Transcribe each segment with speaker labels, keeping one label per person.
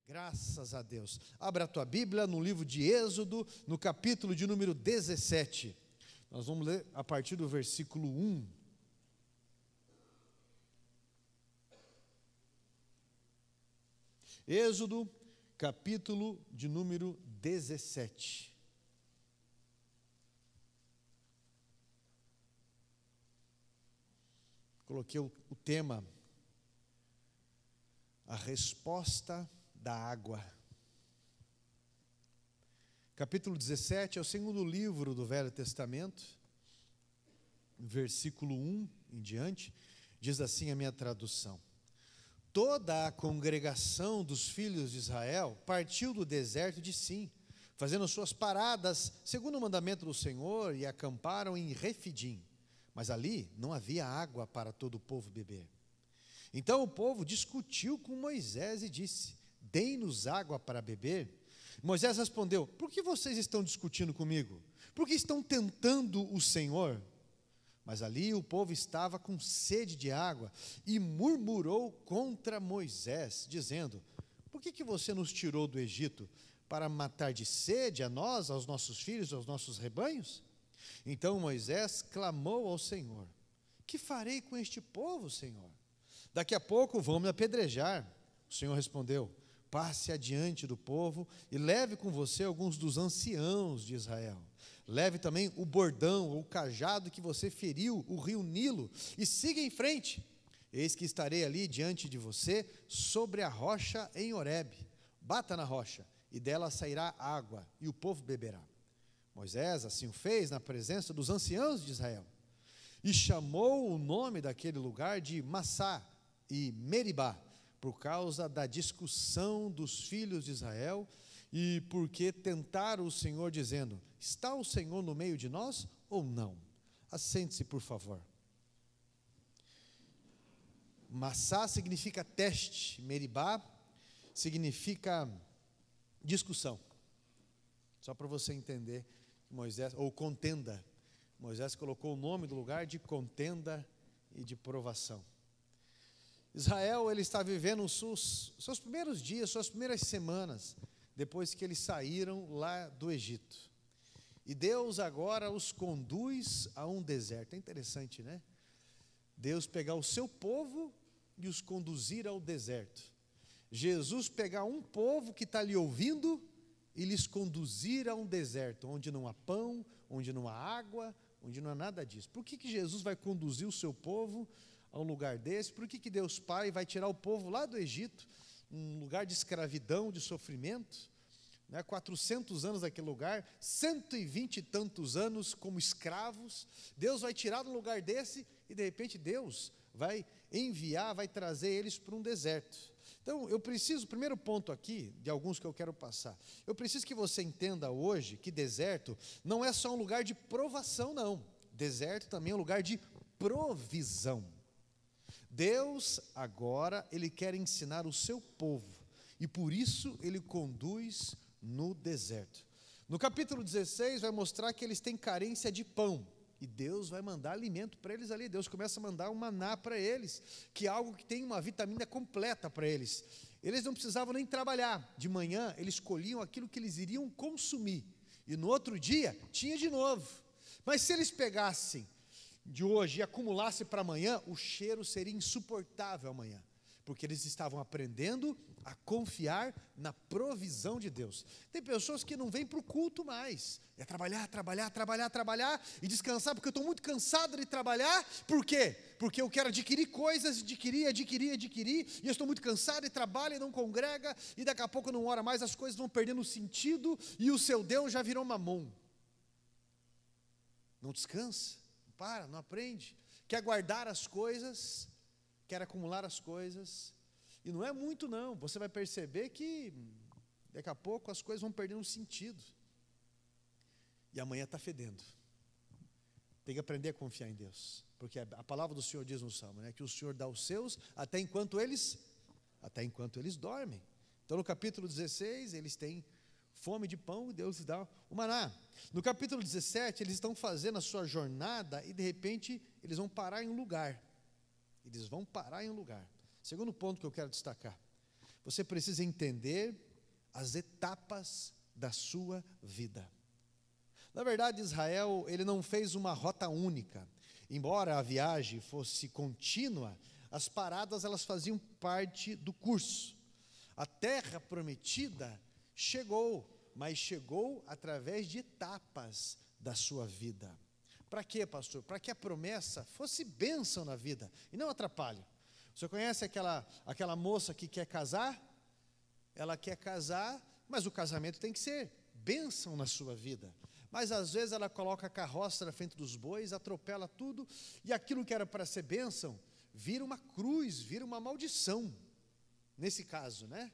Speaker 1: Graças a Deus. Abra a tua Bíblia no livro de Êxodo, no capítulo de número 17. Nós vamos ler a partir do versículo 1. Êxodo, capítulo de número 17. Coloquei o tema, a resposta da água. Capítulo 17 é o segundo livro do Velho Testamento, versículo 1 em diante, diz assim a minha tradução: toda a congregação dos filhos de Israel partiu do deserto de Sim, fazendo suas paradas segundo o mandamento do Senhor, e acamparam em Refidim, mas ali não havia água para todo o povo beber. Então o povo discutiu com Moisés e disse: dêem-nos água para beber. Moisés respondeu: por que vocês estão discutindo comigo? Por que estão tentando o Senhor? Mas ali o povo estava com sede de água e murmurou contra Moisés, dizendo: por que você nos tirou do Egito? Para matar de sede a nós, aos nossos filhos, aos nossos rebanhos? Então Moisés clamou ao Senhor: que farei com este povo, Senhor? Daqui a pouco vão me apedrejar. O Senhor respondeu: passe adiante do povo e leve com você alguns dos anciãos de Israel. Leve também o bordão ou o cajado que você feriu o rio Nilo e siga em frente. Eis que estarei ali diante de você sobre a rocha em Horebe. Bata na rocha e dela sairá água e o povo beberá. Moisés assim o fez na presença dos anciãos de Israel e chamou o nome daquele lugar de Massá e Meribá, por causa da discussão dos filhos de Israel e porque tentaram o Senhor dizendo: está o Senhor no meio de nós ou não? Assente-se, por favor. Massá significa teste, Meribá significa discussão. Só para você entender, Moisés, ou contenda, Moisés colocou o nome do lugar de contenda e de provação. Israel, ele está vivendo os seus primeiros dias, suas primeiras semanas, depois que eles saíram lá do Egito. E Deus agora os conduz a um deserto. É interessante, né? Deus pegar o seu povo e os conduzir ao deserto. Jesus pegar um povo que está lhe ouvindo e lhes conduzir a um deserto, onde não há pão, onde não há água, onde não há nada disso. Por que Jesus vai conduzir o seu povo a um lugar desse? Por que Deus Pai vai tirar o povo lá do Egito, um lugar de escravidão, de sofrimento, 400 anos daquele lugar, 120 e tantos anos como escravos? Deus vai tirar do lugar desse e de repente Deus vai enviar, vai trazer eles para um deserto. Então eu preciso, primeiro ponto aqui, de alguns que eu quero passar, eu preciso que você entenda hoje que deserto não é só um lugar de provação, não. Deserto também é um lugar de provisão. Deus agora, Ele quer ensinar o seu povo, e por isso Ele conduz no deserto. No capítulo 16 vai mostrar que eles têm carência de pão, e Deus vai mandar alimento para eles ali. Deus começa a mandar um maná para eles, que é algo que tem uma vitamina completa para eles. Eles não precisavam nem trabalhar, de manhã eles colhiam aquilo que eles iriam consumir, e no outro dia tinha de novo. Mas se eles pegassem de hoje e acumulasse para amanhã, o cheiro seria insuportável amanhã, porque eles estavam aprendendo a confiar na provisão de Deus. Tem pessoas que não vêm para o culto mais, é trabalhar, trabalhar, trabalhar, trabalhar e descansar, porque eu estou muito cansado de trabalhar. Por quê? Porque eu quero adquirir coisas, adquirir, e eu estou muito cansado e trabalha e não congrega, e daqui a pouco não ora mais, as coisas vão perdendo sentido, e o seu Deus já virou mamon. Não descansa, não para, não aprende, quer guardar as coisas, quer acumular as coisas, e não é muito não. Você vai perceber que daqui a pouco as coisas vão perdendo sentido, e amanhã está fedendo. Tem que aprender a confiar em Deus, porque a palavra do Senhor diz no Salmo, que o Senhor dá os seus até enquanto eles dormem. Então no capítulo 16 eles têm fome de pão, Deus lhes dá o maná. No capítulo 17, eles estão fazendo a sua jornada e de repente eles vão parar em um lugar. Eles vão parar em um lugar. Segundo ponto que eu quero destacar: você precisa entender as etapas da sua vida. Na verdade, Israel, ele não fez uma rota única. Embora a viagem fosse contínua, as paradas elas faziam parte do curso. A terra prometida chegou, mas chegou através de etapas da sua vida. Para quê, pastor? Para que a promessa fosse bênção na vida e não atrapalhe. Você conhece aquela moça que quer casar? Ela quer casar, mas o casamento tem que ser bênção na sua vida. Mas às vezes ela coloca a carroça na frente dos bois, atropela tudo, e aquilo que era para ser bênção, vira uma cruz, vira uma maldição. Nesse caso, né?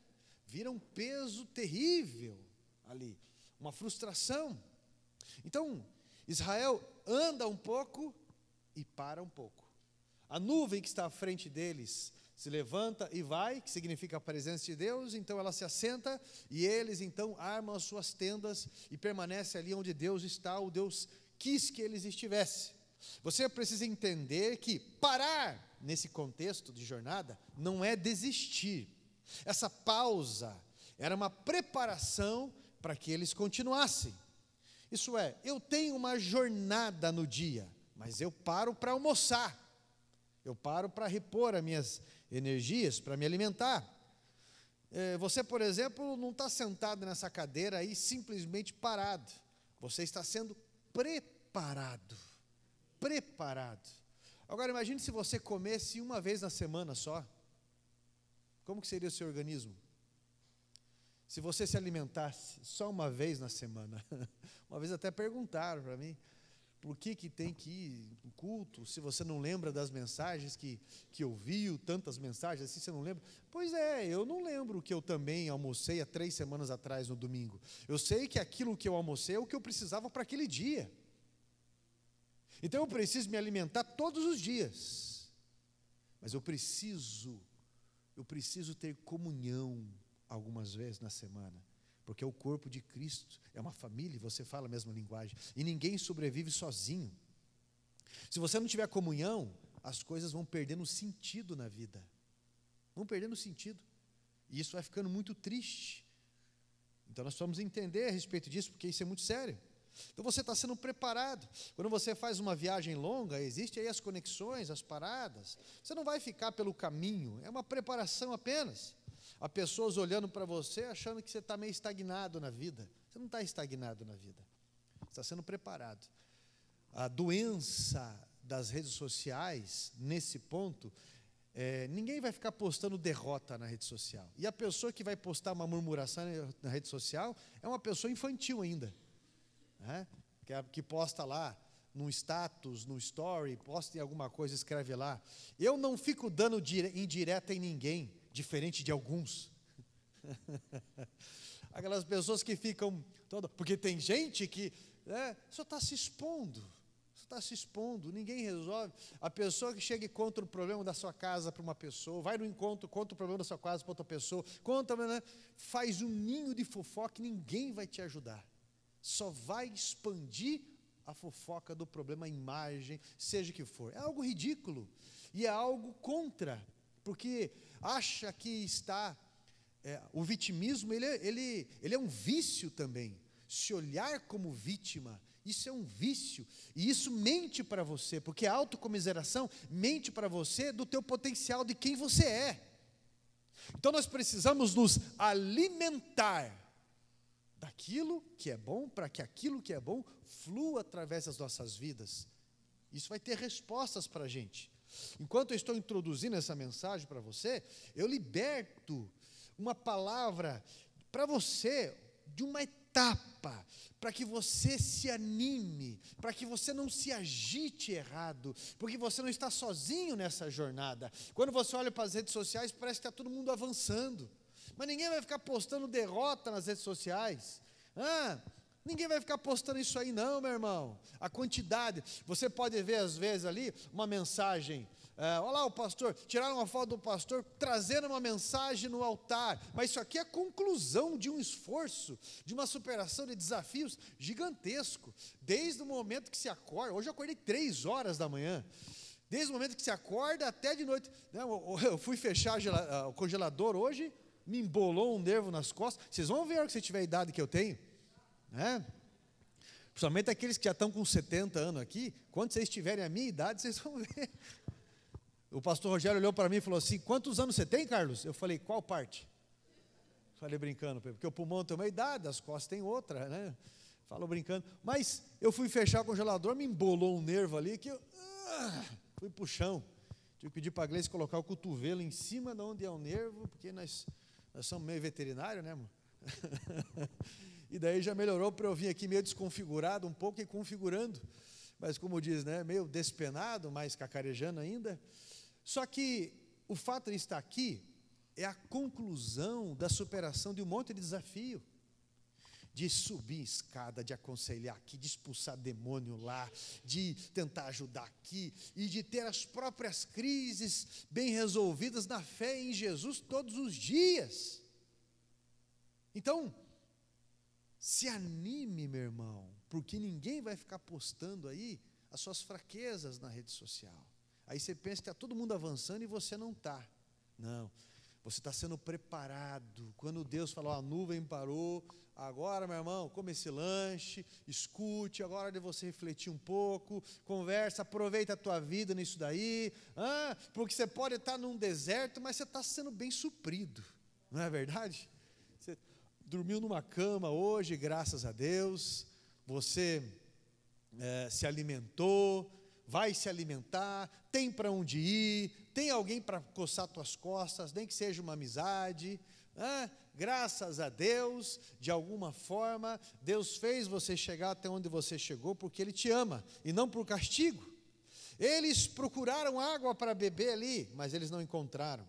Speaker 1: Vira um peso terrível ali, uma frustração. Então, Israel anda um pouco e para um pouco. A nuvem que está à frente deles se levanta e vai, que significa a presença de Deus, então ela se assenta e eles então armam as suas tendas e permanecem ali onde Deus está, o Deus quis que eles estivessem. Você precisa entender que parar nesse contexto de jornada não é desistir. Essa pausa era uma preparação para que eles continuassem. Isso é, eu tenho uma jornada no dia, mas eu paro para almoçar. Eu paro para repor as minhas energias, para me alimentar. Você, por exemplo, não está sentado nessa cadeira aí simplesmente parado. Você está sendo preparado. Preparado. Agora imagine se você comesse uma vez na semana só. Como que seria o seu organismo? Se você se alimentasse só uma vez na semana. Uma vez até perguntaram para mim, por que tem que ir no culto, se você não lembra das mensagens que ouviu, tantas mensagens assim, você não lembra? Pois é, eu não lembro que eu também almocei há 3 semanas atrás no domingo. Eu sei que aquilo que eu almocei é o que eu precisava para aquele dia. Então eu preciso me alimentar todos os dias. Mas eu preciso ter comunhão algumas vezes na semana. Porque o corpo de Cristo é uma família e você fala a mesma linguagem. E ninguém sobrevive sozinho. Se você não tiver comunhão, as coisas vão perdendo sentido na vida. Vão perdendo sentido. E isso vai ficando muito triste. Então nós vamos entender a respeito disso, porque isso é muito sério. Então você está sendo preparado. Quando você faz uma viagem longa, existem aí as conexões, as paradas. Você não vai ficar pelo caminho, é uma preparação apenas. Há pessoas olhando para você, achando que você está meio estagnado na vida. Você não está estagnado na vida. Você está sendo preparado. A doença das redes sociais, nesse ponto, ninguém vai ficar postando derrota na rede social. E a pessoa que vai postar uma murmuração na rede social é uma pessoa infantil ainda. Né? Que posta lá no status, no story, posta em alguma coisa, escreve lá. Eu não fico dando indireta em ninguém, diferente de alguns. Aquelas pessoas que ficam porque tem gente que só está se expondo. Está se expondo, ninguém resolve. A pessoa que chega e conta o problema da sua casa para uma pessoa, vai no encontro, conta o problema da sua casa para outra pessoa, faz um ninho de fofoca e ninguém vai te ajudar. Só vai expandir a fofoca do problema, a imagem, seja o que for. É algo ridículo e é algo contra, porque acha que está... o vitimismo, ele é um vício também. Se olhar como vítima, isso é um vício, e isso mente para você, porque a autocomiseração mente para você do teu potencial, de quem você é. Então nós precisamos nos alimentar daquilo que é bom, para que aquilo que é bom flua através das nossas vidas. Isso vai ter respostas para a gente. Enquanto eu estou introduzindo essa mensagem para você, eu liberto uma palavra para você, de uma etapa, para que você se anime, para que você não se agite errado, porque você não está sozinho nessa jornada. Quando você olha para as redes sociais, parece que está todo mundo avançando, mas ninguém vai ficar postando derrota nas redes sociais. Ninguém vai ficar postando isso aí não, meu irmão. A quantidade, você pode ver às vezes ali uma mensagem Olha lá o pastor, tiraram uma foto do pastor trazendo uma mensagem no altar, mas isso aqui é a conclusão de um esforço, de uma superação de desafios gigantesco, desde o momento que se acorda. Hoje eu acordei 3 horas da manhã, desde o momento que se acorda até de noite, né? Eu fui fechar o congelador hoje, me embolou um nervo nas costas. Vocês vão ver a hora que você tiver a idade que eu tenho, né? Principalmente aqueles que já estão com 70 anos aqui, quando vocês tiverem a minha idade, vocês vão ver. O pastor Rogério olhou para mim e falou assim: quantos anos você tem, Carlos? Eu falei: qual parte? Falei brincando, porque o pulmão tem uma idade, as costas tem outra, né? Falou brincando. Mas eu fui fechar o congelador, me embolou um nervo ali, que eu fui para o chão. Tive que pedir para a Gleice colocar o cotovelo em cima de onde é o nervo, porque nós somos meio veterinário, né, amor? E daí já melhorou para eu vir aqui meio desconfigurado, um pouco e configurando, mas como diz, né, meio despenado, mais cacarejando ainda. Só que o fato de estar aqui é a conclusão da superação de um monte de desafio, de subir escada, de aconselhar aqui, de expulsar demônio lá, de tentar ajudar aqui, e de ter as próprias crises bem resolvidas na fé em Jesus todos os dias. Então, se anime, meu irmão, porque ninguém vai ficar postando aí as suas fraquezas na rede social. Aí você pensa que está todo mundo avançando e você não está. Não, você está sendo preparado. Quando Deus falou, a nuvem parou, agora, meu irmão, come esse lanche, escute, agora é de você refletir um pouco, conversa, aproveita a tua vida nisso daí, porque você pode estar num deserto, mas você está sendo bem suprido, não é verdade? Você dormiu numa cama hoje, graças a Deus, você se alimentou, vai se alimentar, tem para onde ir, tem alguém para coçar tuas costas, nem que seja uma amizade, graças a Deus, de alguma forma, Deus fez você chegar até onde você chegou, porque Ele te ama, e não por castigo. Eles procuraram água para beber ali, mas eles não encontraram.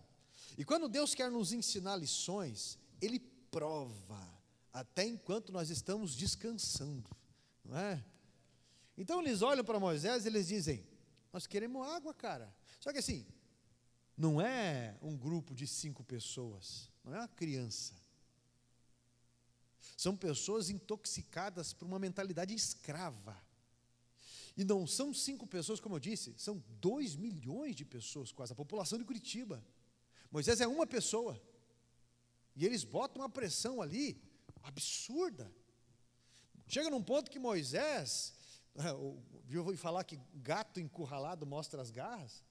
Speaker 1: E quando Deus quer nos ensinar lições, Ele prova, até enquanto nós estamos descansando, não é? Então eles olham para Moisés e eles dizem, nós queremos água, cara. Só que assim, não é um grupo de 5 pessoas, não é uma criança. São pessoas intoxicadas por uma mentalidade escrava. E não são 5 pessoas, como eu disse, são 2 milhões de pessoas, quase, a população de Curitiba. Moisés é uma pessoa. E eles botam uma pressão ali, absurda. Chega num ponto que Moisés, eu ouvi falar que gato encurralado mostra as garras.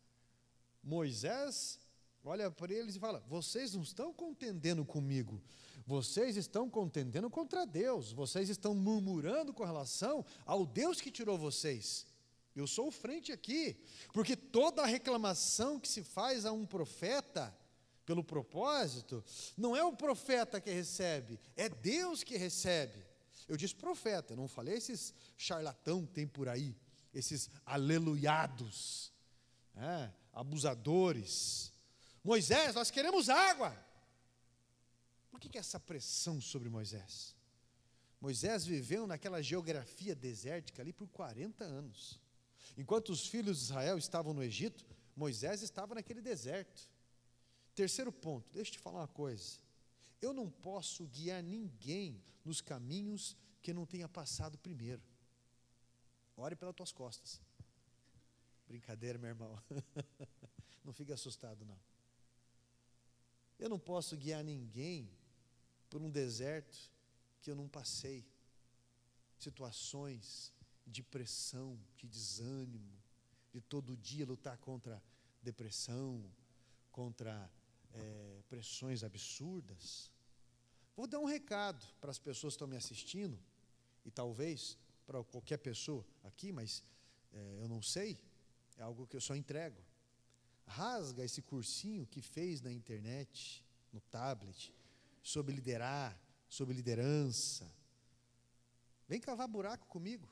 Speaker 1: Moisés olha para eles e fala, vocês não estão contendendo comigo, vocês estão contendendo contra Deus, vocês estão murmurando com relação ao Deus que tirou vocês. Eu sou o frente aqui, porque toda a reclamação que se faz a um profeta, pelo propósito, não é o profeta que recebe, é Deus que recebe. Eu disse profeta, não falei esses charlatão que tem por aí, esses aleluiados, abusadores. Moisés, nós queremos água. Por que essa pressão sobre Moisés? Moisés viveu naquela geografia desértica ali por 40 anos. Enquanto os filhos de Israel estavam no Egito, Moisés estava naquele deserto. Terceiro ponto, deixa eu te falar uma coisa. Eu não posso guiar ninguém nos caminhos que não tenha passado primeiro. Ore pelas tuas costas. Brincadeira, meu irmão. Não fique assustado, não. Eu não posso guiar ninguém por um deserto que eu não passei. Situações de pressão, de desânimo, de todo dia lutar contra depressão, contra pressões absurdas. Vou dar um recado para as pessoas que estão me assistindo, e talvez para qualquer pessoa aqui, mas eu não sei, é algo que eu só entrego. Rasga esse cursinho que fez na internet, no tablet, sobre liderar, sobre liderança. Vem cavar buraco comigo.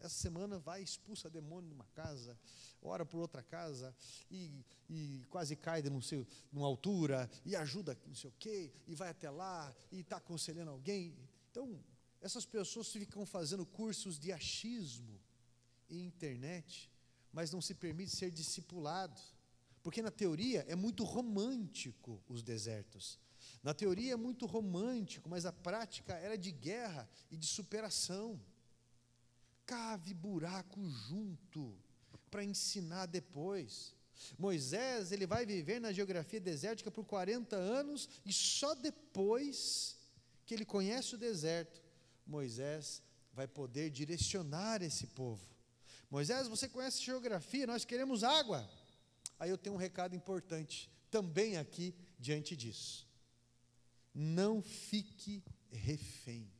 Speaker 1: Essa semana vai, expulsa demônio de uma casa, ora por outra casa, e quase cai de numa altura, e ajuda não sei o quê, e vai até lá, e está aconselhando alguém. Então, essas pessoas ficam fazendo cursos de achismo em internet, mas não se permite ser discipulado. Porque na teoria é muito romântico os desertos. Na teoria é muito romântico, mas a prática era de guerra e de superação. Cave buraco junto para ensinar depois. Moisés, ele vai viver na geografia desértica por 40 anos e só depois que ele conhece o deserto, Moisés vai poder direcionar esse povo. Moisés, você conhece geografia, nós queremos água. Aí eu tenho um recado importante também aqui diante disso. Não fique refém.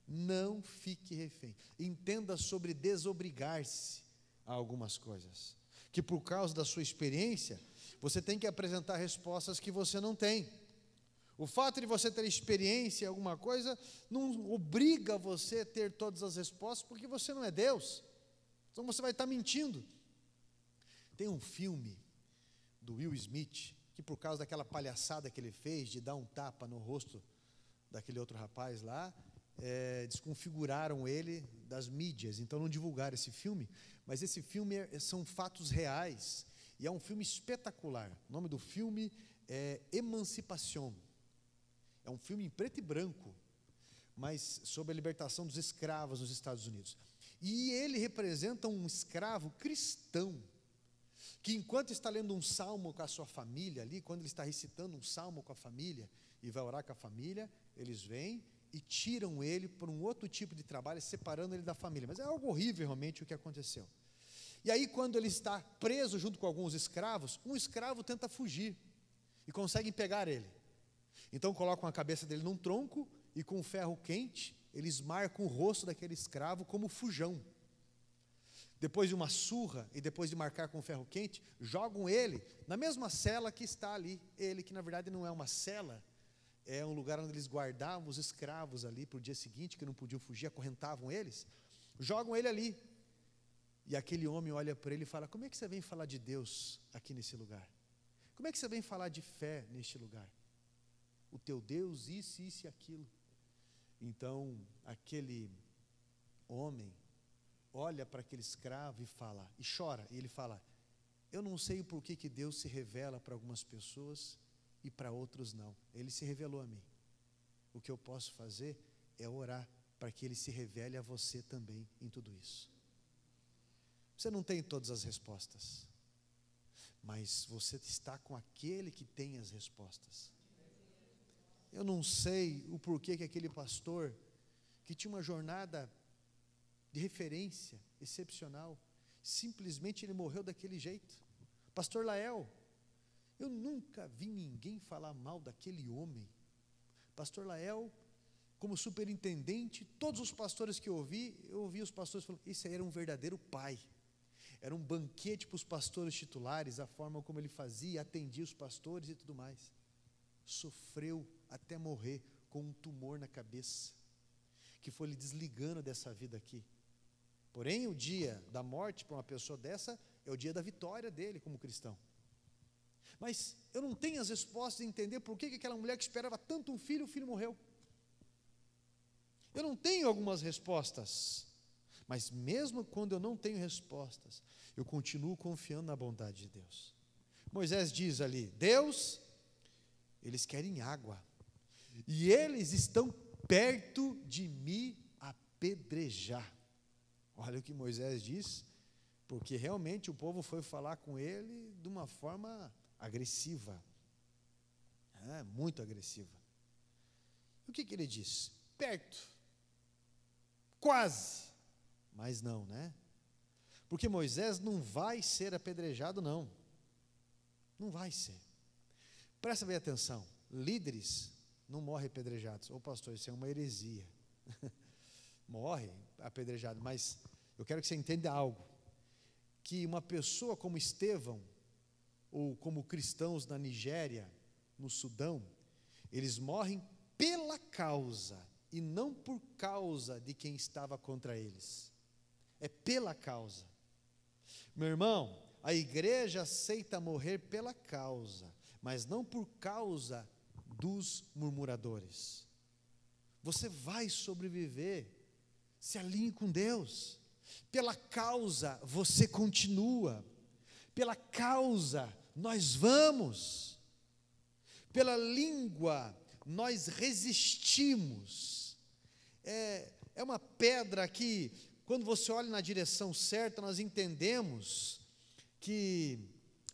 Speaker 1: Não fique refém. Entenda sobre desobrigar-se a algumas coisas. Que por causa da sua experiência, você tem que apresentar respostas que você não tem. O fato de você ter experiência em alguma coisa não obriga você a ter todas as respostas, porque você não é Deus. Então você vai estar mentindo. Tem um filme do Will Smith, que por causa daquela palhaçada que ele fez, de dar um tapa no rosto daquele outro rapaz lá, desconfiguraram ele das mídias, então não divulgaram esse filme, mas esse filme são fatos reais, e é um filme espetacular. O nome do filme é Emancipação. É um filme em preto e branco, mas sobre a libertação dos escravos nos Estados Unidos. E ele representa um escravo cristão, que enquanto está lendo um salmo com a sua família ali, quando ele está recitando um salmo com a família, e vai orar com a família, eles vêm e tiram ele por um outro tipo de trabalho, separando ele da família. Mas é algo horrível realmente o que aconteceu. E aí quando ele está preso junto com alguns escravos, um escravo tenta fugir, e conseguem pegar ele. Então colocam a cabeça dele num tronco, e com um ferro quente, eles marcam o rosto daquele escravo como fujão. Depois de uma surra, e depois de marcar com ferro quente, jogam ele na mesma cela que está ali. Ele, que na verdade não é uma cela, é um lugar onde eles guardavam os escravos ali para o dia seguinte, que não podiam fugir, acorrentavam eles. Jogam ele ali. E aquele homem olha para ele e fala: como é que você vem falar de Deus aqui nesse lugar? Como é que você vem falar de fé neste lugar? O teu Deus, isso e aquilo. Então, aquele homem olha para aquele escravo e fala, e chora, e ele fala: eu não sei o porquê que Deus se revela para algumas pessoas e para outros não. Ele se revelou a mim. O que eu posso fazer é orar para que Ele se revele a você também em tudo isso. Você não tem todas as respostas, mas você está com aquele que tem as respostas. Eu não sei o porquê que aquele pastor, que tinha uma jornada de referência excepcional, simplesmente ele morreu daquele jeito. Pastor Lael, eu nunca vi ninguém falar mal daquele homem. Pastor Lael, como superintendente, todos os pastores que eu ouvi os pastores falando: esse aí era um verdadeiro pai. Era um banquete para os pastores titulares, a forma como ele fazia, atendia os pastores e tudo mais. Sofreu até morrer com um tumor na cabeça, que foi lhe desligando dessa vida aqui. Porém, o dia da morte para uma pessoa dessa é o dia da vitória dele como cristão. Mas eu não tenho as respostas de entender por que aquela mulher que esperava tanto um filho, o filho morreu. Eu não tenho algumas respostas, mas mesmo quando eu não tenho respostas, eu continuo confiando na bondade de Deus. Moisés diz ali: Deus, eles querem água, e eles estão perto de me apedrejar. Olha o que Moisés diz, porque realmente o povo foi falar com ele de uma forma agressiva, muito agressiva. O que ele diz? Perto, quase, mas não, né? Porque Moisés não vai ser apedrejado, não vai ser. Presta bem atenção, líderes não morrem apedrejados. Ô pastor, isso é uma heresia. Morre apedrejado, mas eu quero que você entenda algo, que uma pessoa como Estevão, ou como cristãos na Nigéria, no Sudão, eles morrem pela causa, e não por causa de quem estava contra eles, é pela causa. Meu irmão, a igreja aceita morrer pela causa, mas não por causa dos murmuradores. Você vai sobreviver, se alinhe com Deus. Pela causa você continua. Pela causa nós vamos. Pela língua nós resistimos. É uma pedra que, quando você olha na direção certa, nós entendemos que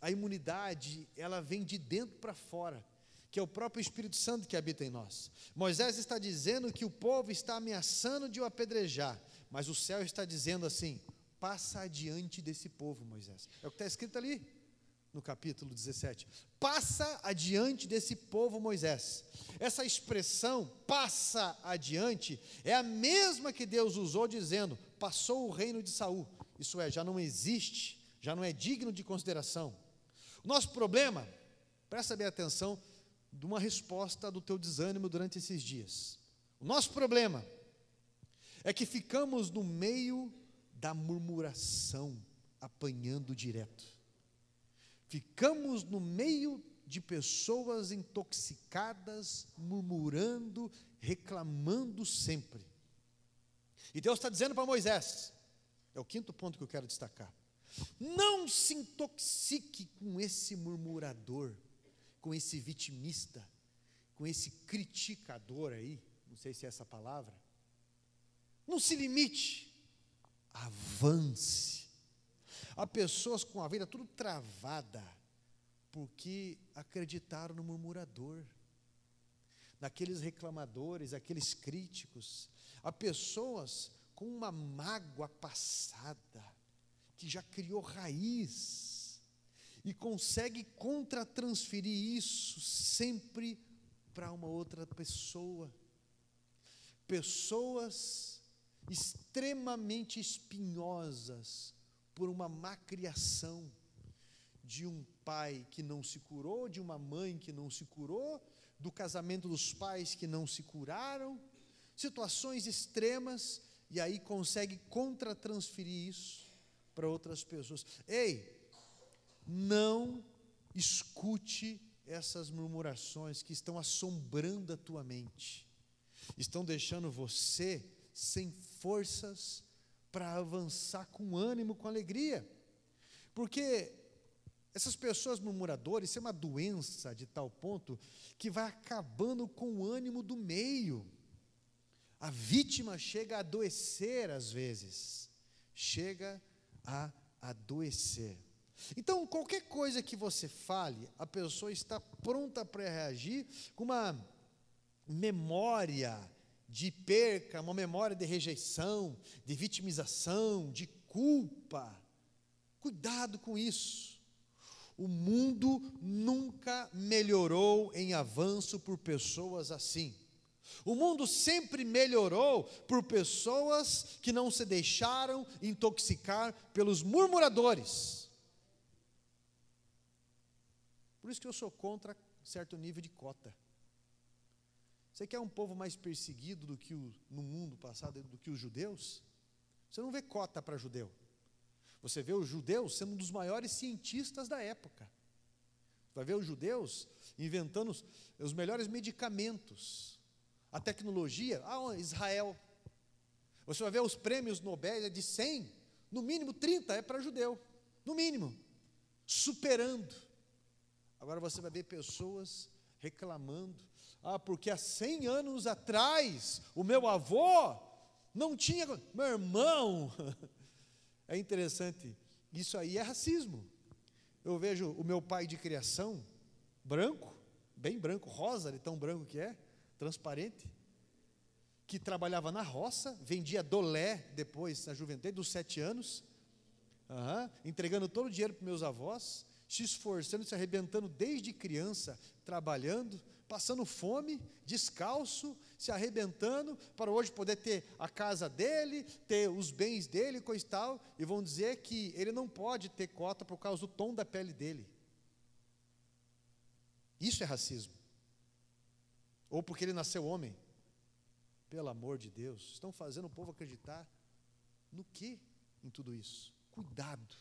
Speaker 1: a imunidade, ela vem de dentro para fora, que é o próprio Espírito Santo que habita em nós. Moisés está dizendo que o povo está ameaçando de o apedrejar, mas o céu está dizendo assim: passa adiante desse povo, Moisés. É o que está escrito ali no capítulo 17. Passa adiante desse povo, Moisés. Essa expressão, passa adiante, é a mesma que Deus usou dizendo: passou o reino de Saul. Isso é, já não existe, já não é digno de consideração. O nosso problema, presta bem atenção, de uma resposta do teu desânimo durante esses dias. O nosso problema é que ficamos no meio da murmuração, apanhando direto. Ficamos no meio de pessoas intoxicadas, murmurando, reclamando sempre. E Deus está dizendo para Moisés, é o quinto ponto que eu quero destacar: não se intoxique com esse murmurador, com esse vitimista, com esse criticador aí, não sei se é essa palavra. Não se limite, avance. Há pessoas com a vida tudo travada, porque acreditaram no murmurador, naqueles reclamadores, aqueles críticos. Há pessoas com uma mágoa passada, que já criou raiz, e consegue contratransferir isso sempre para uma outra pessoa. Pessoas extremamente espinhosas por uma má criação, de um pai que não se curou, de uma mãe que não se curou, do casamento dos pais que não se curaram, situações extremas, e aí consegue contratransferir isso para outras pessoas. Ei, não escute essas murmurações que estão assombrando a tua mente, estão deixando você sem forças para avançar com ânimo, com alegria, porque essas pessoas murmuradoras, isso é uma doença de tal ponto que vai acabando com o ânimo do meio. A vítima chega a adoecer às vezes, chega a adoecer. Então, qualquer coisa que você fale, a pessoa está pronta para reagir com uma memória de perca, uma memória de rejeição, de vitimização, de culpa. Cuidado com isso. O mundo nunca melhorou em avanço por pessoas assim. O mundo sempre melhorou por pessoas que não se deixaram intoxicar pelos murmuradores. Por isso que eu sou contra certo nível de cota. Você quer um povo mais perseguido do que no mundo passado, do que os judeus? Você não vê cota para judeu. Você vê os judeus sendo um dos maiores cientistas da época. Vai ver os judeus inventando os melhores medicamentos, a tecnologia. Israel. Você vai ver os prêmios Nobel de 100, no mínimo 30 é para judeu, no mínimo, superando. Agora você vai ver pessoas reclamando, porque há 100 anos atrás, o meu avô não tinha, meu irmão. É interessante, isso aí é racismo. Eu vejo o meu pai de criação, branco, bem branco, rosa, de tão branco que é, transparente, que trabalhava na roça, vendia dolé depois, na juventude, dos 7 anos, entregando todo o dinheiro para meus avós, se esforçando, se arrebentando desde criança, trabalhando, passando fome, descalço, se arrebentando, para hoje poder ter a casa dele, ter os bens dele, coisa e tal, e vão dizer que ele não pode ter cota por causa do tom da pele dele. Isso é racismo. Ou porque ele nasceu homem. Pelo amor de Deus, estão fazendo o povo acreditar no quê em tudo isso? Cuidado,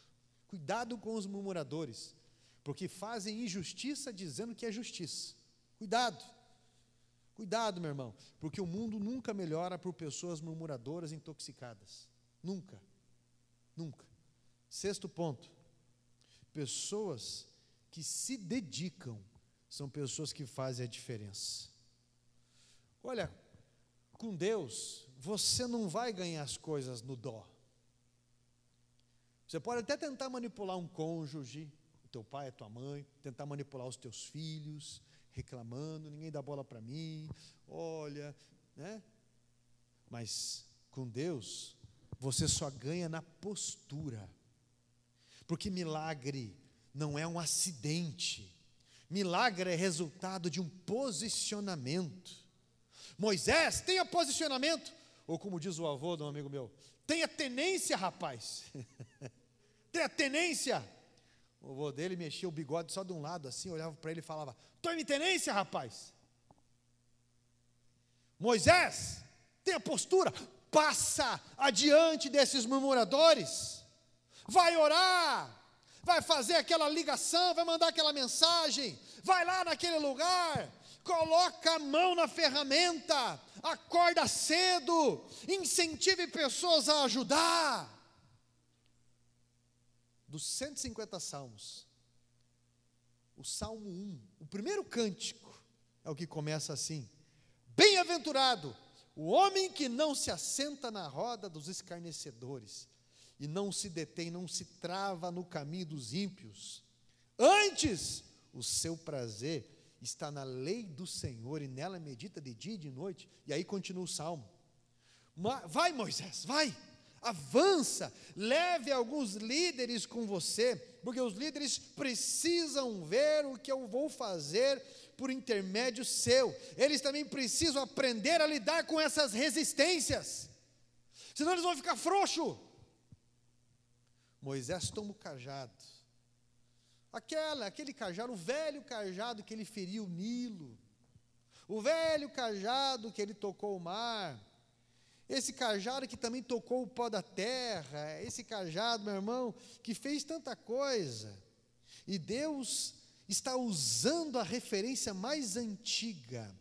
Speaker 1: cuidado com os murmuradores, porque fazem injustiça dizendo que é justiça. Cuidado, cuidado, meu irmão, porque o mundo nunca melhora por pessoas murmuradoras intoxicadas, nunca. Nunca. Sexto ponto. Pessoas que se dedicam são pessoas que fazem a diferença. Olha, com Deus, você não vai ganhar as coisas no dó. Você pode até tentar manipular um cônjuge, o teu pai, a tua mãe, tentar manipular os teus filhos, reclamando, ninguém dá bola para mim, olha, né? Mas com Deus, você só ganha na postura. Porque milagre não é um acidente. Milagre é resultado de um posicionamento. Moisés, tenha posicionamento. Ou como diz o avô de um amigo meu, tenha tenência, rapaz. Tenha tenência. O avô dele mexia o bigode só de um lado, assim, olhava para ele e falava, tome tenência, rapaz. Moisés, tenha postura. Passa adiante desses murmuradores. Vai orar. Vai fazer aquela ligação, vai mandar aquela mensagem, vai lá naquele lugar, coloca a mão na ferramenta, acorda cedo, incentive pessoas a ajudar. Dos 150 salmos, o Salmo 1, o primeiro cântico, é o que começa assim: bem-aventurado o homem que não se assenta na roda dos escarnecedores, e não se detém, não se trava no caminho dos ímpios. Antes, o seu prazer está na lei do Senhor, e nela medita de dia e de noite. E aí continua o salmo. Vai, Moisés, vai, avança, leve alguns líderes com você, porque os líderes precisam ver o que eu vou fazer por intermédio seu. Eles também precisam aprender a lidar com essas resistências, senão eles vão ficar frouxos. Moisés toma o cajado, aquele cajado, o velho cajado que ele feriu o Nilo, o velho cajado que ele tocou o mar, esse cajado que também tocou o pó da terra, esse cajado, meu irmão, que fez tanta coisa. E Deus está usando a referência mais antiga,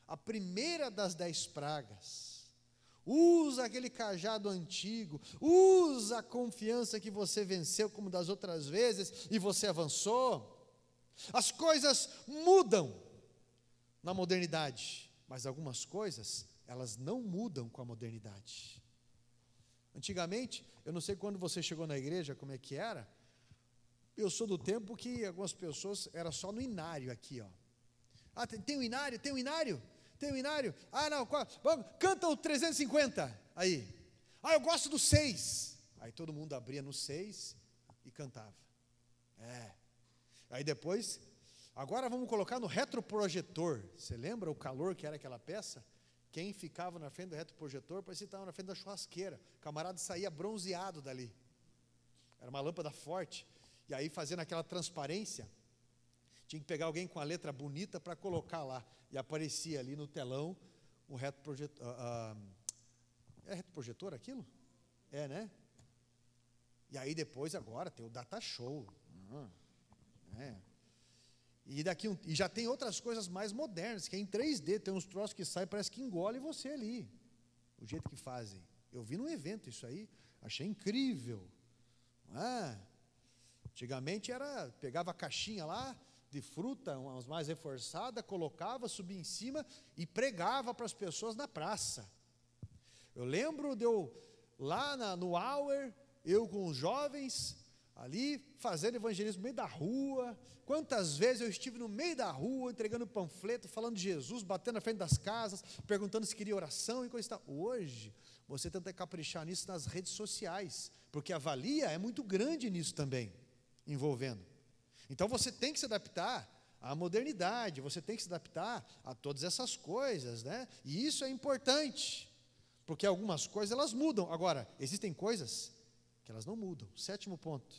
Speaker 1: a primeira das 10 pragas. Usa aquele cajado antigo, usa a confiança que você venceu como das outras vezes e você avançou. As coisas mudam na modernidade, mas algumas coisas, elas não mudam com a modernidade. Antigamente, eu não sei quando você chegou na igreja, como é que era, eu sou do tempo que algumas pessoas, era só no inário aqui, ó. Ah, tem um inário, tem um inário? Tem um inário? Ah, não, vamos, canta o 350, aí. Ah, eu gosto do 6. Aí todo mundo abria no 6 e cantava. Aí depois, agora vamos colocar no retroprojetor. Você lembra o calor que era aquela peça? Quem ficava na frente do retroprojetor parecia que estava na frente da churrasqueira. O camarada saía bronzeado dali. Era uma lâmpada forte. E aí, fazendo aquela transparência, tinha que pegar alguém com a letra bonita para colocar lá. E aparecia ali no telão um retroprojetor. É retroprojetor aquilo? É, né? E aí depois, agora, tem o data show. E já tem outras coisas mais modernas, que é em 3D, tem uns troços que saem, parece que engole você ali. O jeito que fazem. Eu vi num evento isso aí, achei incrível. Antigamente pegava a caixinha lá, de fruta, umas mais reforçadas, colocava, subia em cima e pregava para as pessoas na praça. Eu lembro de eu, lá no Hour, eu com os jovens, ali, fazendo evangelismo no meio da rua. Quantas vezes eu estive no meio da rua, entregando panfleto, falando de Jesus, batendo na frente das casas, perguntando se queria oração e coisa e tal. Hoje, você tenta caprichar nisso nas redes sociais, porque a valia é muito grande nisso também, envolvendo. Então você tem que se adaptar à modernidade, você tem que se adaptar a todas essas coisas, né? E isso é importante, porque algumas coisas elas mudam. Agora, existem coisas que elas não mudam. 7º ponto.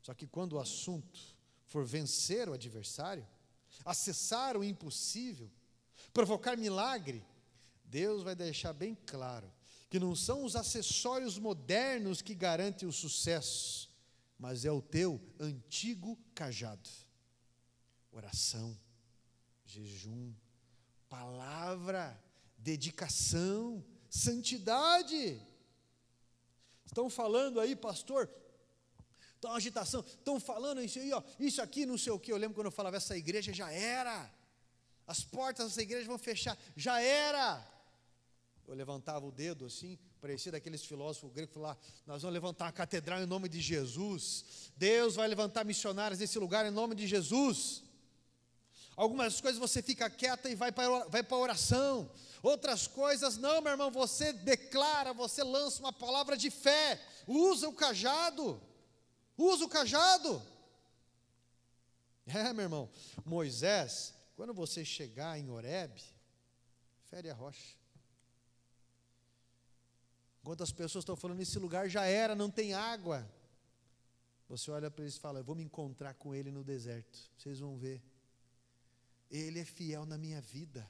Speaker 1: Só que quando o assunto for vencer o adversário, acessar o impossível, provocar milagre, Deus vai deixar bem claro que não são os acessórios modernos que garantem o sucesso, mas é o teu antigo cajado. Oração, jejum, palavra, dedicação, santidade. Estão falando aí, pastor, está uma agitação, estão falando isso aí, ó, isso aqui, não sei o que. Eu lembro quando eu falava, essa igreja já era, as portas dessa igreja vão fechar, já era. Eu levantava o dedo assim, parecia daqueles filósofos gregos lá, nós vamos levantar uma catedral em nome de Jesus, Deus vai levantar missionários nesse lugar em nome de Jesus. Algumas coisas você fica quieta e vai para a oração, outras coisas, não, meu irmão, você declara, você lança uma palavra de fé, usa o cajado, meu irmão, Moisés, quando você chegar em Horebe, fere a rocha. Enquanto as pessoas estão falando, esse lugar já era, não tem água, você olha para eles e fala, eu vou me encontrar com ele no deserto, vocês vão ver, ele é fiel na minha vida,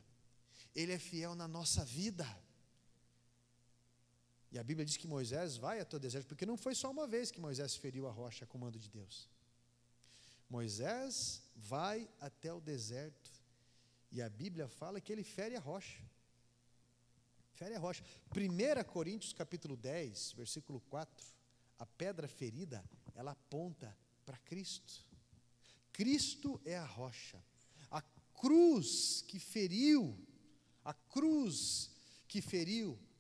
Speaker 1: ele é fiel na nossa vida. E a Bíblia diz que Moisés vai até o deserto, porque não foi só uma vez que Moisés feriu a rocha a comando de Deus. Moisés vai até o deserto, e a Bíblia fala que ele fere a rocha. Fere a rocha. 1 Coríntios capítulo 10, versículo 4, a pedra ferida, ela aponta para Cristo. Cristo é a rocha. A cruz que feriu a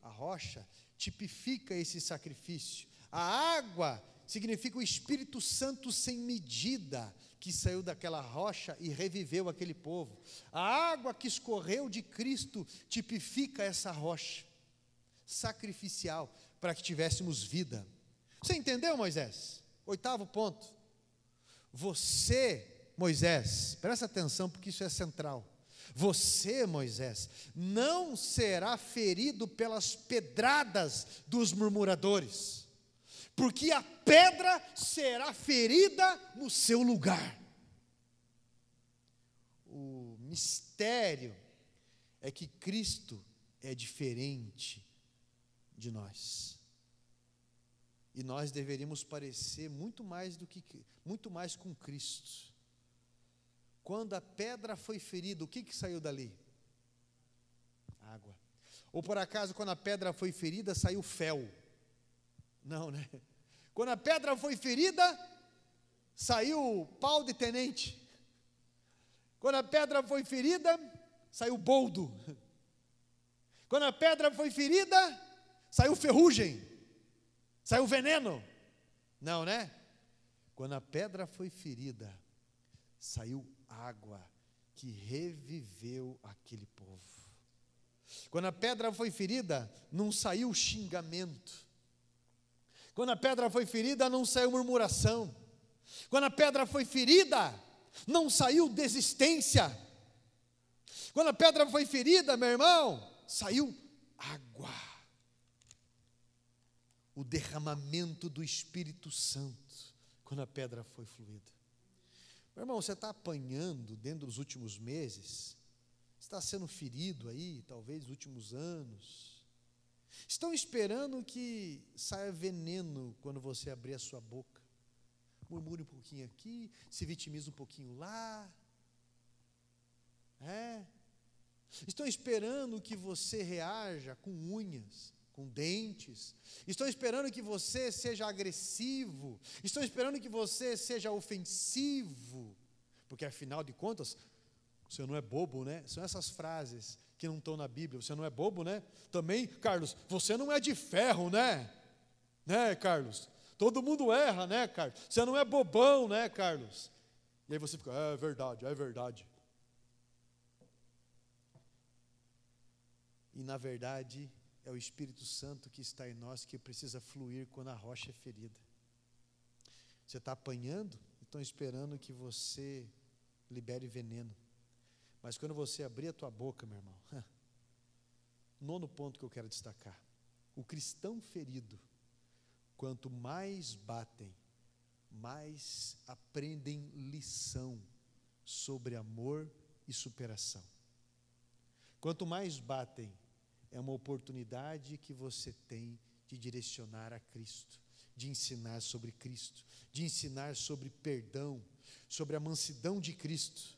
Speaker 1: rocha, tipifica esse sacrifício. A água significa o Espírito Santo sem medida, que saiu daquela rocha e reviveu aquele povo. A água que escorreu de Cristo tipifica essa rocha sacrificial, para que tivéssemos vida. Você entendeu, Moisés? 8º ponto. Você, Moisés, presta atenção porque isso é central. Você, Moisés, não será ferido pelas pedradas dos murmuradores, porque a pedra será ferida no seu lugar. O mistério é que Cristo é diferente de nós. E nós deveríamos parecer muito mais com Cristo. Quando a pedra foi ferida, o que saiu dali? Água. Ou por acaso, quando a pedra foi ferida, saiu fel? Não, né? Quando a pedra foi ferida, saiu pau de tenente. Quando a pedra foi ferida, saiu boldo. Quando a pedra foi ferida, saiu ferrugem. Saiu veneno. Não, né? Quando a pedra foi ferida, saiu água que reviveu aquele povo. Quando a pedra foi ferida, não saiu xingamento. Quando a pedra foi ferida, não saiu murmuração. Quando a pedra foi ferida, não saiu desistência. Quando a pedra foi ferida, meu irmão, saiu água. O derramamento do Espírito Santo, quando a pedra foi fluída. Meu irmão, você está apanhando dentro dos últimos meses, está sendo ferido aí, talvez nos últimos anos. Estão esperando que saia veneno quando você abrir a sua boca. Murmure um pouquinho aqui, se vitimiza um pouquinho lá. Estão esperando que você reaja com unhas, com dentes. Estão esperando que você seja agressivo. Estão esperando que você seja ofensivo. Porque afinal de contas, você não é bobo, né? São essas frases que não estão na Bíblia. Você não é bobo, né? Também, Carlos, você não é de ferro, né? Né, Carlos? Todo mundo erra, né, Carlos? Você não é bobão, né, Carlos? E aí você fica, é verdade, é verdade. E na verdade, é o Espírito Santo que está em nós, que precisa fluir quando a rocha é ferida. Você está apanhando, estão esperando que você libere veneno. Mas quando você abrir a tua boca, meu irmão, 9º ponto que eu quero destacar. O cristão ferido, quanto mais batem, mais aprendem lição sobre amor e superação. Quanto mais batem, é uma oportunidade que você tem de direcionar a Cristo, de ensinar sobre Cristo, de ensinar sobre perdão, sobre a mansidão de Cristo.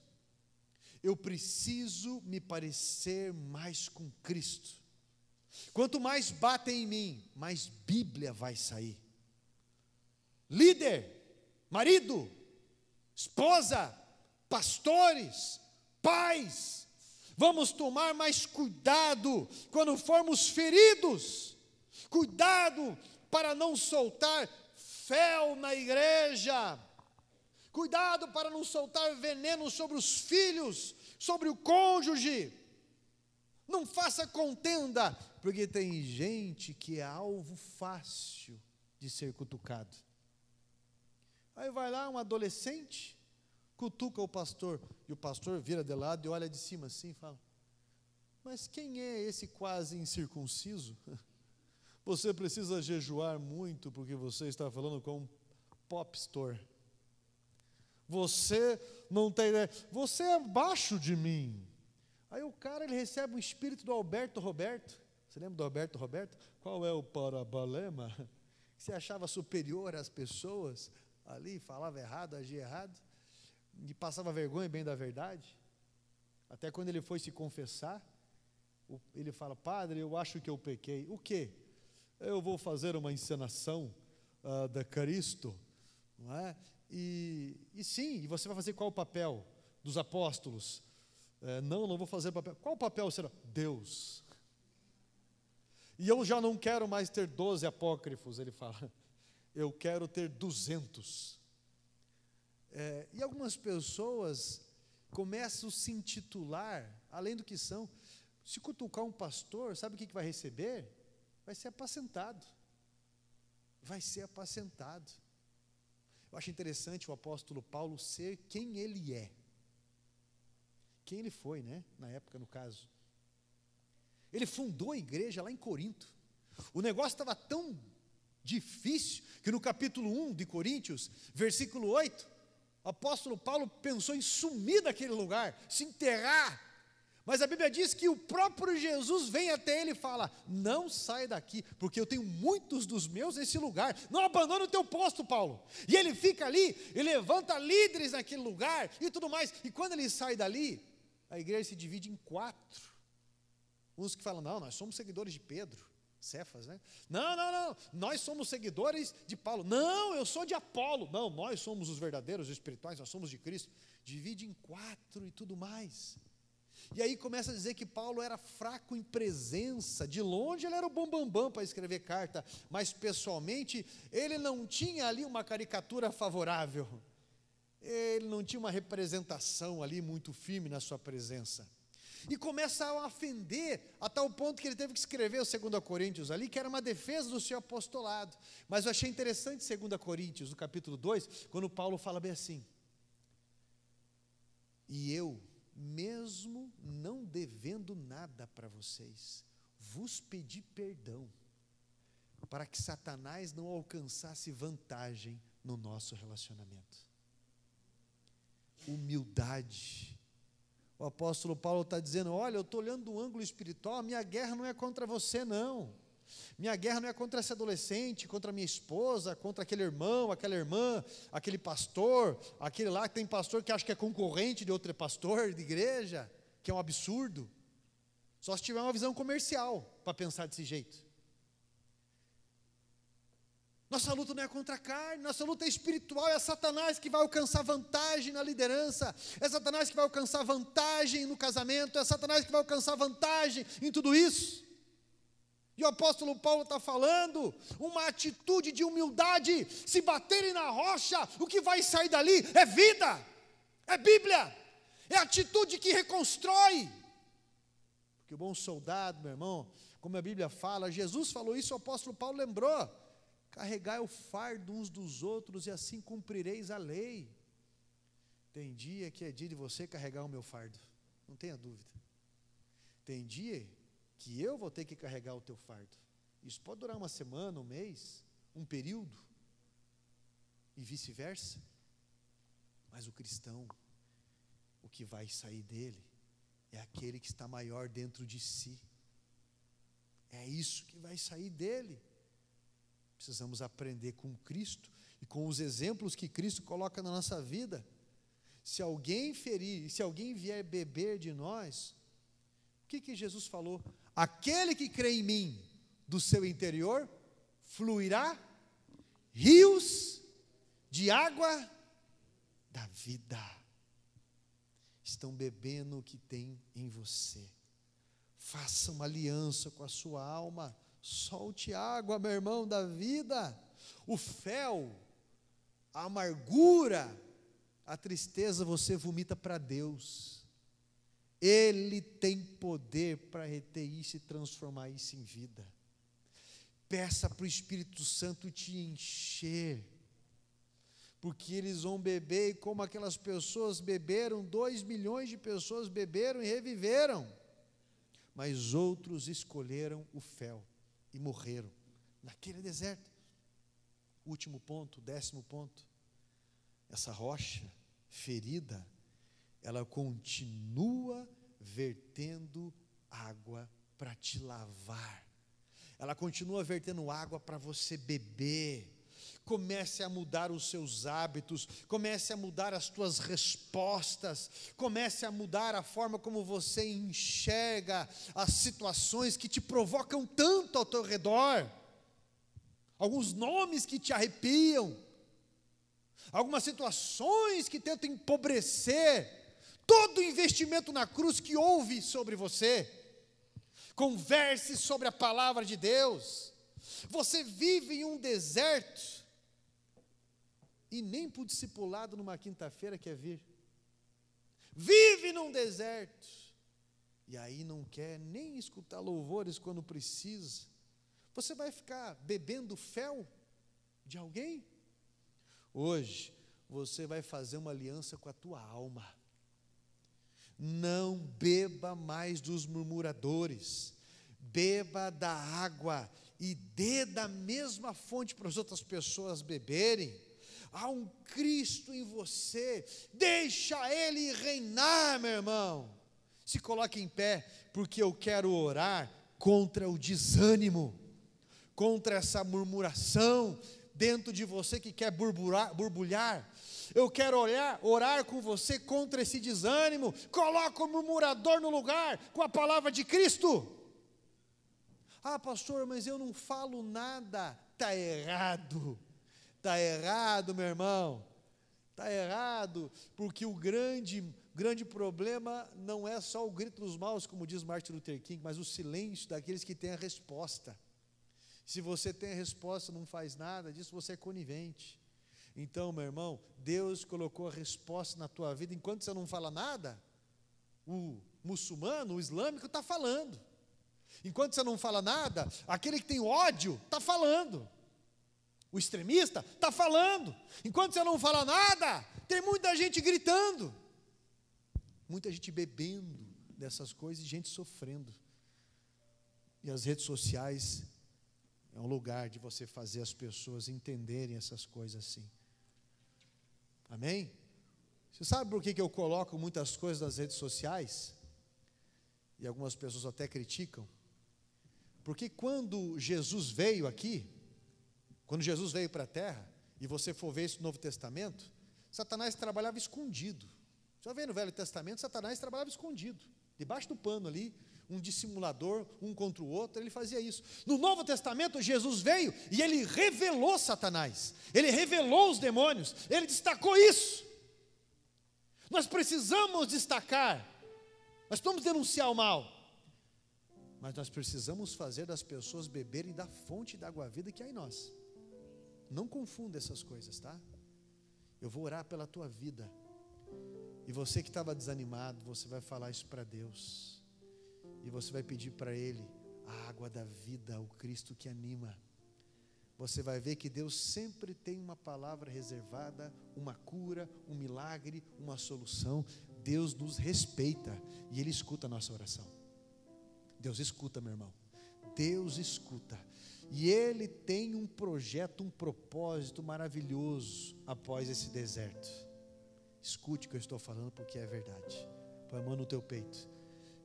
Speaker 1: Eu preciso me parecer mais com Cristo. Quanto mais batem em mim, mais Bíblia vai sair. Líder, marido, esposa, pastores, pais, vamos tomar mais cuidado quando formos feridos. Cuidado para não soltar fel na igreja. Cuidado para não soltar veneno sobre os filhos, sobre o cônjuge. Não faça contenda, porque tem gente que é alvo fácil de ser cutucado. Aí vai lá um adolescente, cutuca o pastor, e o pastor vira de lado e olha de cima assim e fala: mas quem é esse quase incircunciso? Você precisa jejuar muito, porque você está falando com um popstar. Você não tem ideia, você é abaixo de mim. Aí o cara, ele recebe o espírito do Alberto Roberto. Você lembra do Alberto Roberto? Qual é o parabalema? Que se achava superior às pessoas, ali falava errado, agia errado, e passava vergonha bem da verdade. Até quando ele foi se confessar, ele fala: padre, eu acho que eu pequei. O quê? Eu vou fazer uma encenação da Cristo, não é? E sim, e você vai fazer qual o papel dos apóstolos? Não vou fazer papel. Qual o papel será? Deus. E eu já não quero mais ter 12 apócrifos, ele fala. Eu quero ter 200. E algumas pessoas começam a se intitular, além do que são. Se cutucar um pastor, sabe o que vai receber? Vai ser apacentado. Vai ser apacentado. Eu acho interessante o apóstolo Paulo ser quem ele é. Quem ele foi, né? Na época, no caso. Ele fundou a igreja lá em Corinto. O negócio estava tão difícil que no capítulo 1 de Coríntios, versículo 8, o apóstolo Paulo pensou em sumir daquele lugar, se enterrar. Mas a Bíblia diz que o próprio Jesus vem até ele e fala: não sai daqui, porque eu tenho muitos dos meus nesse lugar. Não abandone o teu posto, Paulo. E ele fica ali e levanta líderes naquele lugar e tudo mais. E quando ele sai dali, a igreja se divide em 4. Uns que falam: não, nós somos seguidores de Pedro, Cefas, né? Não, nós somos seguidores de Paulo. Não, eu sou de Apolo. Não, nós somos os verdadeiros espirituais, nós somos de Cristo. Divide em 4 e tudo mais. E aí começa a dizer que Paulo era fraco em presença. De longe ele era o bambambam para escrever carta, mas pessoalmente ele não tinha ali uma caricatura favorável. Ele não tinha uma representação ali muito firme na sua presença. E começa a ofender, a tal ponto que ele teve que escrever o 2 Coríntios ali, que era uma defesa do seu apostolado. Mas eu achei interessante 2 Coríntios, no capítulo 2, quando Paulo fala bem assim: e eu, mesmo não devendo nada para vocês, vos pedi perdão, para que Satanás não alcançasse vantagem no nosso relacionamento. Humildade. O apóstolo Paulo está dizendo: olha, eu estou olhando do ângulo espiritual, a minha guerra não é contra você, não. Minha guerra não é contra esse adolescente, contra a minha esposa, contra aquele irmão, aquela irmã, aquele pastor, aquele lá que tem pastor que acha que é concorrente de outro pastor de igreja, que é um absurdo. Só se tiver uma visão comercial para pensar desse jeito. Nossa luta não é contra a carne, nossa luta é espiritual, é Satanás que vai alcançar vantagem na liderança, é Satanás que vai alcançar vantagem no casamento, é Satanás que vai alcançar vantagem em tudo isso. E o apóstolo Paulo está falando, uma atitude de humildade. Se baterem na rocha, o que vai sair dali é vida, é Bíblia, é atitude que reconstrói. Porque o bom soldado, meu irmão, como a Bíblia fala, Jesus falou isso, o apóstolo Paulo lembrou: carregai o fardo uns dos outros e assim cumprireis a lei. Tem dia que é dia de você carregar o meu fardo, não tenha dúvida. Tem dia que eu vou ter que carregar o teu fardo. Isso pode durar uma semana, um mês, um período, e vice-versa. Mas o cristão, o que vai sair dele é aquele que está maior dentro de si. É isso que vai sair dele. Precisamos aprender com Cristo e com os exemplos que Cristo coloca na nossa vida. Se alguém ferir, se alguém vier beber de nós, o que Jesus falou? aquele que crê em mim, do seu interior fluirá rios de água da vida. Estão bebendo o que tem em você. Faça uma aliança com a sua alma. Solte água, meu irmão, da vida. O fel, a amargura, a tristeza você vomita para Deus. Ele tem poder para reter isso e transformar isso em vida. Peça para o Espírito Santo te encher, porque eles vão beber como aquelas pessoas beberam, 2 milhões de pessoas beberam e reviveram, mas outros escolheram o fel e morreram naquele deserto. Último ponto, 10º ponto, essa rocha ferida, ela continua vertendo água para te lavar, ela continua vertendo água para você beber. Comece a mudar os seus hábitos, comece a mudar as tuas respostas, comece a mudar a forma como você enxerga as situações que te provocam tanto ao teu redor, alguns nomes que te arrepiam, algumas situações que tentam empobrecer todo o investimento na cruz que houve sobre você. Converse sobre a palavra de Deus. Você vive em um deserto e nem para o discipulado numa quinta-feira quer vir. Vive num deserto e aí não quer nem escutar louvores quando precisa. Você vai ficar bebendo fel de alguém? Hoje você vai fazer uma aliança com a tua alma. Não beba mais dos murmuradores, beba da água e dê da mesma fonte para as outras pessoas beberem. Há um Cristo em você, deixa Ele reinar, meu irmão. Se coloque em pé, porque eu quero orar contra o desânimo, contra essa murmuração dentro de você que quer borbulhar. Eu quero orar com você contra esse desânimo. Coloca o murmurador no lugar com a palavra de Cristo. Ah, pastor, mas eu não falo nada. Está errado. Está errado, meu irmão. Está errado, porque o grande problema não é só o grito dos maus, como diz Martin Luther King, mas o silêncio daqueles que têm a resposta. Se você tem a resposta e não faz nada disso, você é conivente. Então, meu irmão, Deus colocou a resposta na tua vida. Enquanto você não fala nada, o muçulmano, o islâmico está falando. Enquanto você não fala nada, aquele que tem ódio está falando. O extremista está falando. Enquanto você não fala nada, tem muita gente gritando. Muita gente bebendo dessas coisas e gente sofrendo. E as redes sociais é um lugar de você fazer as pessoas entenderem essas coisas assim. Amém? Você sabe por que eu coloco muitas coisas nas redes sociais? E algumas pessoas até criticam. Porque quando Jesus veio aqui, quando Jesus veio para a terra, e você for ver isso no Novo Testamento, Satanás trabalhava escondido. Você vai ver no Velho Testamento, Satanás trabalhava escondido, debaixo do pano ali, um dissimulador, um contra o outro, ele fazia isso. No Novo Testamento, Jesus veio e ele revelou Satanás, ele revelou os demônios, ele destacou isso. Nós precisamos destacar, nós vamos denunciar o mal, mas nós precisamos fazer das pessoas beberem da fonte da água-vida que há em nós. Não confunda essas coisas, tá? Eu vou orar pela tua vida, e você que estava desanimado, você vai falar isso para Deus. E você vai pedir para Ele a água da vida, o Cristo que anima. Você vai ver que Deus sempre tem uma palavra reservada, uma cura, um milagre, uma solução. Deus nos respeita e Ele escuta a nossa oração. Deus escuta, meu irmão. Deus escuta. E Ele tem um projeto, um propósito maravilhoso após esse deserto. Escute o que eu estou falando, porque é verdade. Põe a mão no teu peito.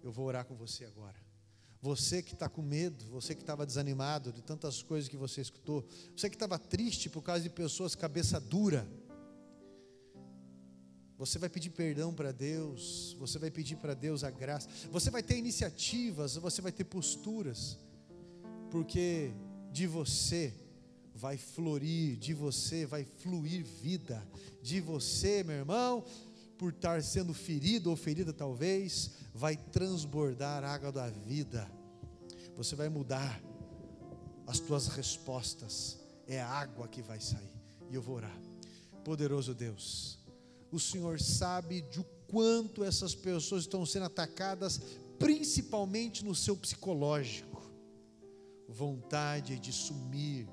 Speaker 1: Eu vou orar com você agora. Você que está com medo, você que estava desanimado de tantas coisas que você escutou, você que estava triste por causa de pessoas cabeça dura, Você vai pedir perdão para Deus, você vai pedir para Deus a graça, você vai ter iniciativas, você vai ter posturas, porque de você vai florir, de você vai fluir vida, de você, meu irmão, por estar sendo ferido ou ferida talvez, vai transbordar a água da vida. Você vai mudar as tuas respostas, é a água que vai sair. E eu vou orar. Poderoso Deus, o Senhor sabe de quanto essas pessoas estão sendo atacadas, principalmente no seu psicológico. Vontade de sumir,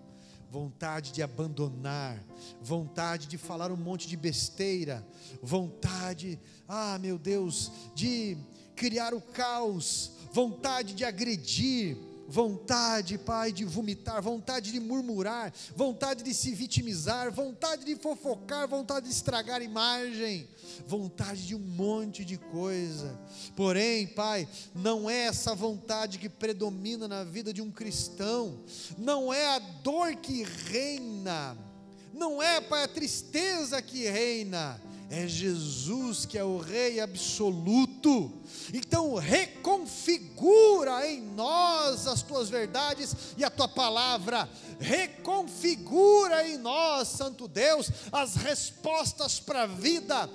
Speaker 1: vontade de abandonar, vontade de falar um monte de besteira, vontade, meu Deus, de criar o caos, vontade de agredir, vontade, Pai, de vomitar, vontade de murmurar, vontade de se vitimizar, vontade de fofocar, vontade de estragar a imagem, vontade de um monte de coisa. Porém, Pai, não é essa vontade que predomina na vida de um cristão, não é a dor que reina, não é, Pai, a tristeza que reina, é Jesus que é o Rei absoluto. Então reconfigura em nós as tuas verdades e a tua palavra, reconfigura em nós, Santo Deus, as respostas para a vida,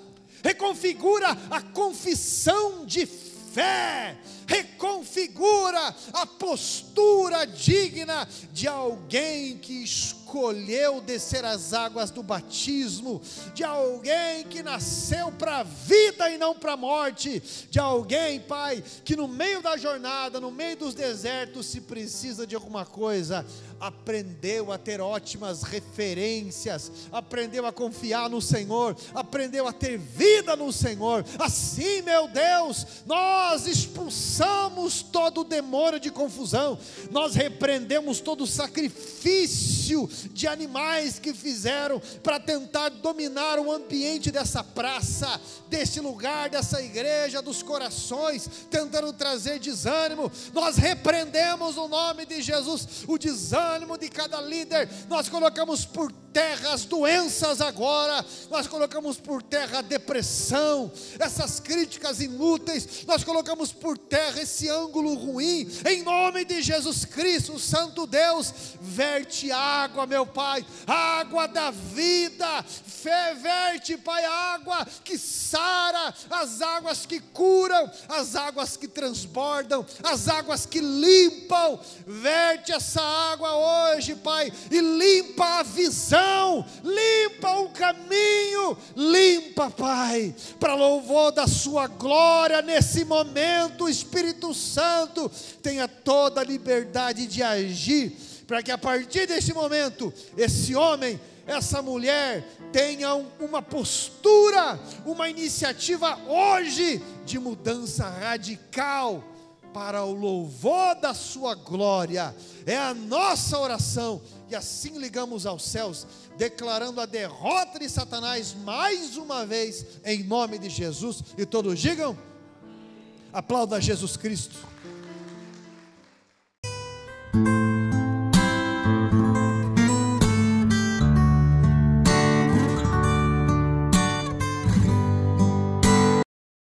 Speaker 1: reconfigura a confissão de fé, reconfigura a postura digna de alguém que escolheu descer as águas do batismo, de alguém que nasceu para a vida e não para a morte, de alguém, Pai, que no meio da jornada, no meio dos desertos, se precisa de alguma coisa, aprendeu a ter ótimas referências, aprendeu a confiar no Senhor, aprendeu a ter vida no Senhor. Assim, meu Deus, nós expulsamos todo o demônio de confusão, nós repreendemos todo o sacrifício de animais que fizeram para tentar dominar o ambiente dessa praça, desse lugar, dessa igreja, dos corações, tentando trazer desânimo. Nós repreendemos no nome de Jesus o desânimo de cada líder, nós colocamos por terra as doenças agora, nós colocamos por terra a depressão, essas críticas inúteis, nós colocamos por terra esse ângulo ruim, em nome de Jesus Cristo, Santo Deus, verte água, meu Pai, água da vida, verte, Pai, água que sara, as águas que curam, as águas que transbordam, as águas que limpam, verte essa água hoje, Pai, e limpa a visão, limpa o caminho, limpa, Pai, para louvor da sua glória. Nesse momento, o Espírito Santo tenha toda a liberdade de agir, para que a partir desse momento, esse homem, essa mulher, tenha uma postura, uma iniciativa hoje, de mudança radical, para o louvor da sua glória. É a nossa oração, e assim ligamos aos céus, declarando a derrota de Satanás mais uma vez, em nome de Jesus. E todos digam: aplauda Jesus Cristo.